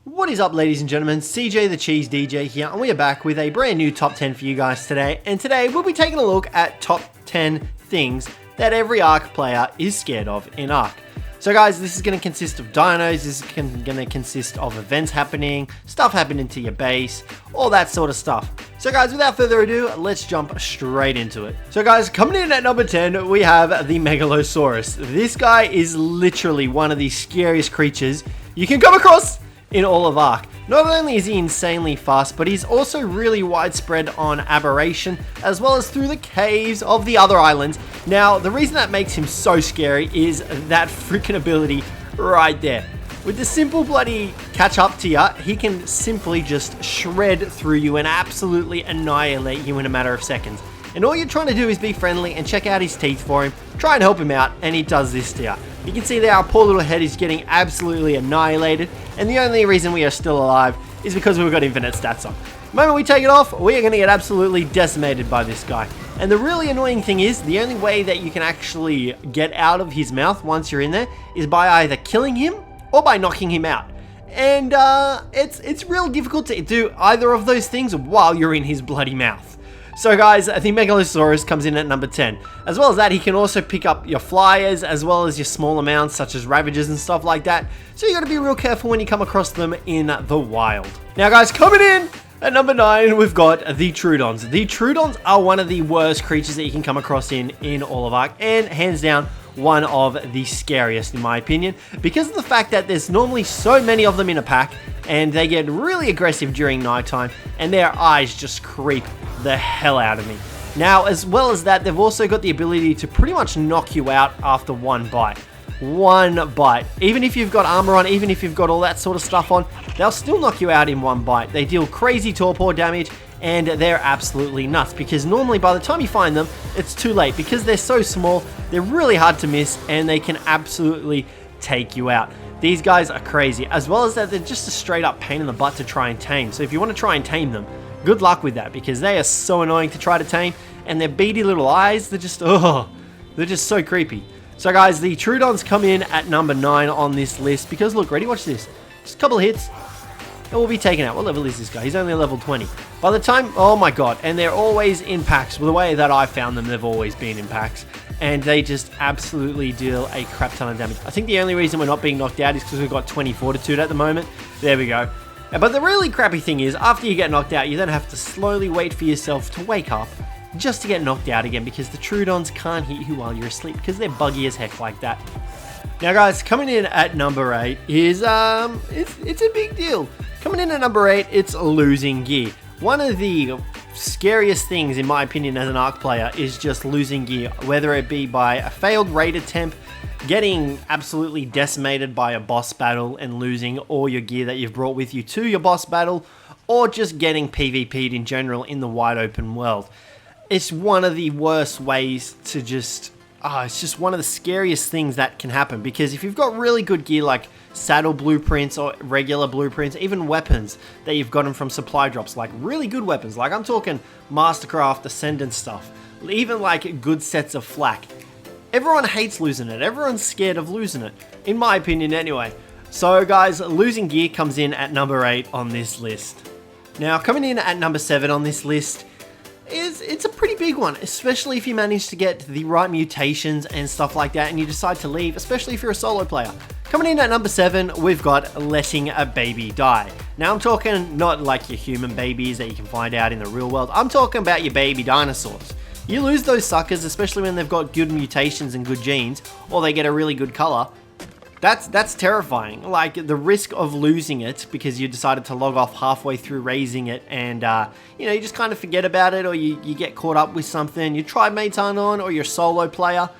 What is up, ladies and gentlemen? Cjthecheesedj here, and we are back with a brand new top 10 for you guys today. And today we'll be taking a look at top 10 things that every Ark player is scared of in Ark. So guys, this is going to consist of dinos, this is going to consist of events happening, stuff happening to your base, all that sort of stuff. So guys, without further ado, let's jump straight into it. So guys, coming in at number 10, we have the Megalosaurus. This guy is literally one of the scariest creatures you can come across in all of Ark. Not only is he insanely fast, but he's also really widespread on aberration, as well as through the caves of the other islands. Now, the reason that makes him so scary is that freaking ability right there. With the simple bloody catch up to you, he can simply just shred through you and absolutely annihilate you in a matter of seconds. And all you're trying to do is be friendly and check out his teeth for him, try and help him out, and he does this to you. You can see there our poor little head is getting absolutely annihilated, and the only reason we are still alive is because we've got infinite stats on. The moment we take it off, we are going to get absolutely decimated by this guy. And the really annoying thing is, the only way that you can actually get out of his mouth once you're in there is by either killing him or by knocking him out. And it's real difficult to do either of those things while you're in his bloody mouth. So guys, the Megalosaurus comes in at number 10. As well as that, he can also pick up your flyers as well as your small amounts such as Ravagers and stuff like that. So you got to be real careful when you come across them in the wild. Now guys, coming in at number 9, we've got the Troodons. The Troodons are one of the worst creatures that you can come across in all of Ark, and hands down one of the scariest in my opinion, because of the fact that there's normally so many of them in a pack, and they get really aggressive during nighttime, and their eyes just creep the hell out of me. Now, as well as that, they've also got the ability to pretty much knock you out after one bite. One bite. Even if you've got armor on, even if you've got all that sort of stuff on, they'll still knock you out in one bite. They deal crazy torpor damage, and they're absolutely nuts, because normally by the time you find them, it's too late. Because they're so small, they're really hard to miss, and they can absolutely take you out. These guys are crazy, as well as that they're just a straight up pain in the butt to try and tame. So if you want to try and tame them, good luck with that, because they are so annoying to try to tame, and their beady little eyes, they're just so creepy. So guys, the Troodons come in at number 9 on this list, because look, ready, watch this. Just a couple of hits, and we'll be taken out. What level is this guy? He's only level 20. By the time, oh my god, and they're always in packs. Well, the way that I found them, they've always been in packs, and they just absolutely deal a crap ton of damage. I think the only reason we're not being knocked out is because we've got 20 fortitude at the moment. There we go. But the really crappy thing is, after you get knocked out, you then have to slowly wait for yourself to wake up just to get knocked out again, because the Troodons can't hit you while you're asleep, because they're buggy as heck like that. Now guys, coming in at number 8 is, it's a big deal. Coming in at number 8, it's losing gear. One of the scariest things, in my opinion, as an Ark player is just losing gear, whether it be by a failed raid attempt, getting absolutely decimated by a boss battle and losing all your gear that you've brought with you to your boss battle, or just getting PvP'd in general in the wide open world. It's one of the worst ways to just, it's just one of the scariest things that can happen, because if you've got really good gear like saddle blueprints or regular blueprints, even weapons that you've gotten from supply drops, like really good weapons, like I'm talking Mastercraft, Ascendant stuff, even like good sets of flak. Everyone hates losing it. Everyone's scared of losing it, in my opinion anyway. So guys, losing gear comes in at number 8 on this list. Now, coming in at number 7 on this list it's a pretty big one, especially if you manage to get the right mutations and stuff like that and you decide to leave, especially if you're a solo player. Coming in at number 7, we've got letting a baby die. Now I'm talking not like your human babies that you can find out in the real world. I'm talking about your baby dinosaurs. You lose those suckers, especially when they've got good mutations and good genes, or they get a really good color. That's terrifying. Like, the risk of losing it because you decided to log off halfway through raising it, and you know, you just kind of forget about it, or you get caught up with something, your tribe mates aren't on, or you're a solo player.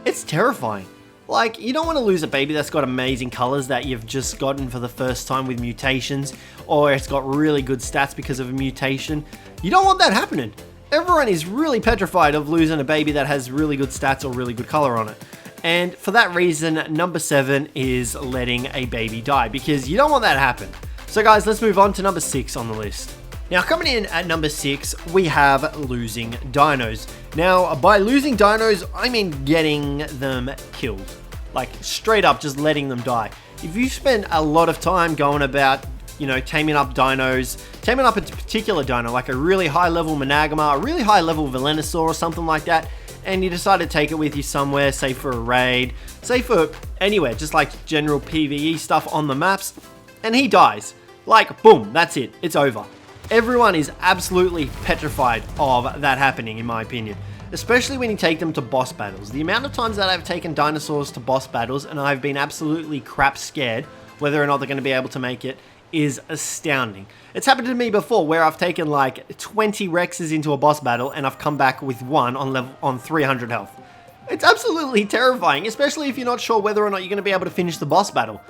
It's terrifying. Like, you don't want to lose a baby that's got amazing colors that you've just gotten for the first time with mutations, or it's got really good stats because of a mutation. You don't want that happening. Everyone is really petrified of losing a baby that has really good stats or really good color on it. And for that reason, number 7 is letting a baby die, because you don't want that to happen. So guys, let's move on to number 6 on the list. Now, coming in at number 6, we have losing dinos. Now, by losing dinos, I mean getting them killed. Like, straight up just letting them die. If you spend a lot of time going about you know, taming up dinos, taming up a particular dino, like a really high level Managarmr, a really high level Venusaur or something like that, and you decide to take it with you somewhere, say for a raid, say for anywhere, just like general PvE stuff on the maps, and he dies. Like, boom, that's it, it's over. Everyone is absolutely petrified of that happening, in my opinion. Especially when you take them to boss battles. The amount of times that I've taken dinosaurs to boss battles and I've been absolutely crap scared whether or not they're going to be able to make it is astounding. It's happened to me before where I've taken like 20 Rexes into a boss battle and I've come back with one on 300 health. It's absolutely terrifying, especially if you're not sure whether or not you're going to be able to finish the boss battle.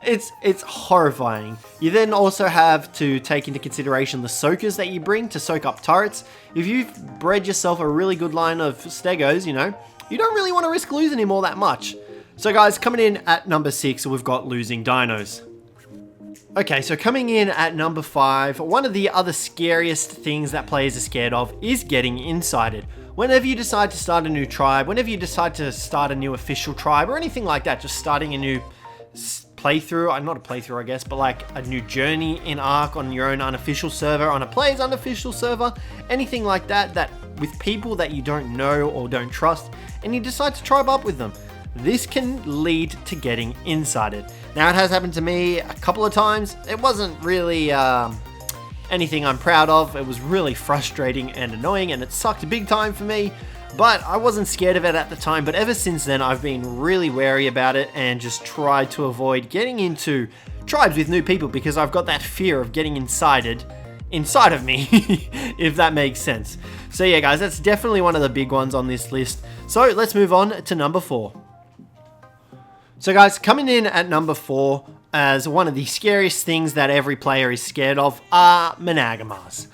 It's horrifying. You then also have to take into consideration the soakers that you bring to soak up turrets. If you've bred yourself a really good line of stegos, you know, you don't really want to risk losing him all that much. So guys, coming in at number 6, we've got losing dinos. Okay, so coming in at number 5, one of the other scariest things that players are scared of is getting insided. Whenever you decide to start a new tribe, whenever you decide to start a new official tribe or anything like that, just starting a new playthrough, not a playthrough I guess, but like a new journey in Ark on your own unofficial server, on a player's unofficial server, anything like that, that with people that you don't know or don't trust, and you decide to tribe up with them. This can lead to getting insided. Now it has happened to me a couple of times. It wasn't really anything I'm proud of. It was really frustrating and annoying and it sucked big time for me. But I wasn't scared of it at the time, but ever since then I've been really wary about it and just tried to avoid getting into tribes with new people because I've got that fear of getting inside of me, if that makes sense. So yeah guys, that's definitely one of the big ones on this list. So let's move on to number 4. So guys, coming in at number 4 as one of the scariest things that every player is scared of are Managarmrs.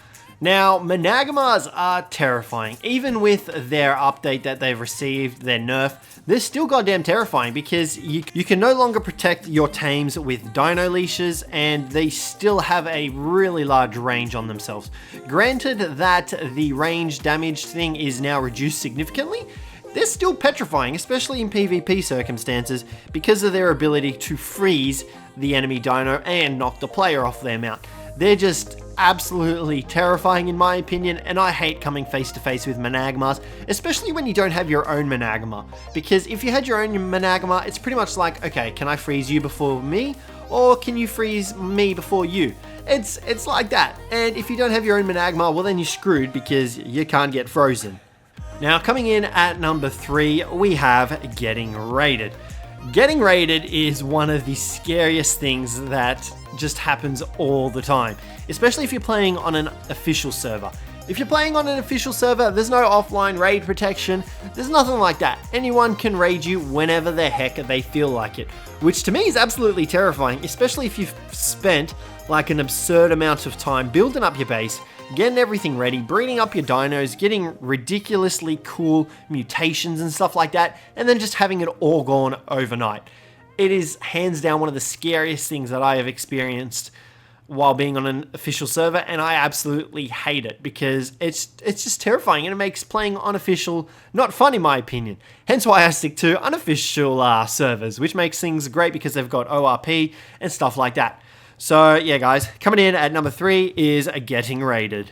Now, Managarmrs are terrifying. Even with their update that they've received, their nerf, they're still goddamn terrifying because you can no longer protect your tames with dino leashes and they still have a really large range on themselves. Granted that the range damage thing is now reduced significantly, they're still petrifying, especially in PvP circumstances, because of their ability to freeze the enemy dino and knock the player off their mount. They're just absolutely terrifying in my opinion, and I hate coming face to face with Managarmrs, especially when you don't have your own Managarmr. Because if you had your own Managarmr, it's pretty much like, okay, can I freeze you before me? Or can you freeze me before you? It's like that. And if you don't have your own Managarmr, well then you're screwed because you can't get frozen. Now coming in at number 3, we have getting raided. Getting raided is one of the scariest things that just happens all the time, especially if you're playing on an official server. If you're playing on an official server, there's no offline raid protection, there's nothing like that. Anyone can raid you whenever the heck they feel like it, which to me is absolutely terrifying, especially if you've spent like an absurd amount of time building up your base, getting everything ready, breeding up your dinos, getting ridiculously cool mutations and stuff like that, and then just having it all gone overnight. It is hands down one of the scariest things that I have experienced while being on an official server, and I absolutely hate it because it's just terrifying and it makes playing unofficial not fun in my opinion. Hence why I stick to unofficial servers, which makes things great because they've got ORP and stuff like that. So yeah guys, coming in at number 3 is getting raided.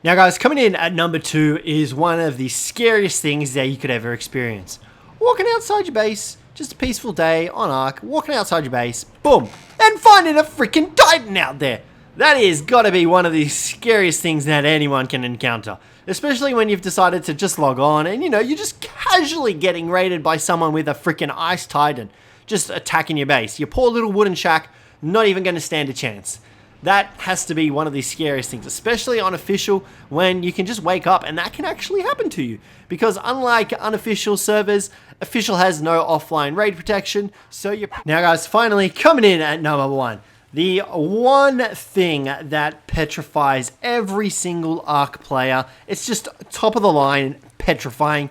Now guys, coming in at number 2 is one of the scariest things that you could ever experience. Walking outside your base, just a peaceful day on Ark, walking outside your base, boom, and finding a freaking Titan out there. That is gotta be one of the scariest things that anyone can encounter. Especially when you've decided to just log on and you know, you're just casually getting raided by someone with a freaking ice Titan just attacking your base. Your poor little wooden shack, not even gonna stand a chance. That has to be one of the scariest things, especially on official, when you can just wake up and that can actually happen to you. Because unlike unofficial servers, official has no offline raid protection, so you're... Now guys, finally coming in at number 1. The one thing that petrifies every single Ark player, it's just top of the line, petrifying,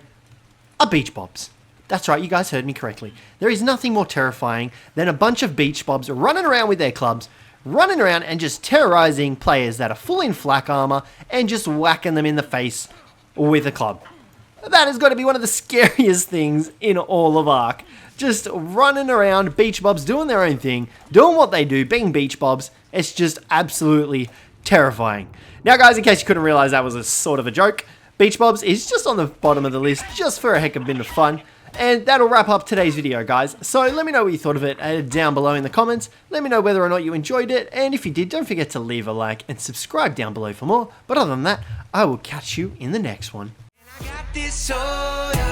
are beach bobs. That's right, you guys heard me correctly. There is nothing more terrifying than a bunch of beach bobs running around with their clubs, running around and just terrorizing players that are full in flak armor and just whacking them in the face with a club. That has got to be one of the scariest things in all of Ark. Just running around, beach bobs doing their own thing, doing what they do, being beach bobs. It's just absolutely terrifying. Now guys, in case you couldn't realize that was a sort of a joke, beach bobs is just on the bottom of the list just for a heck of a bit of fun. And that'll wrap up today's video, guys. So let me know what you thought of it down below in the comments. Let me know whether or not you enjoyed it. And if you did, don't forget to leave a like and subscribe down below for more. But other than that, I will catch you in the next one. I got this soda.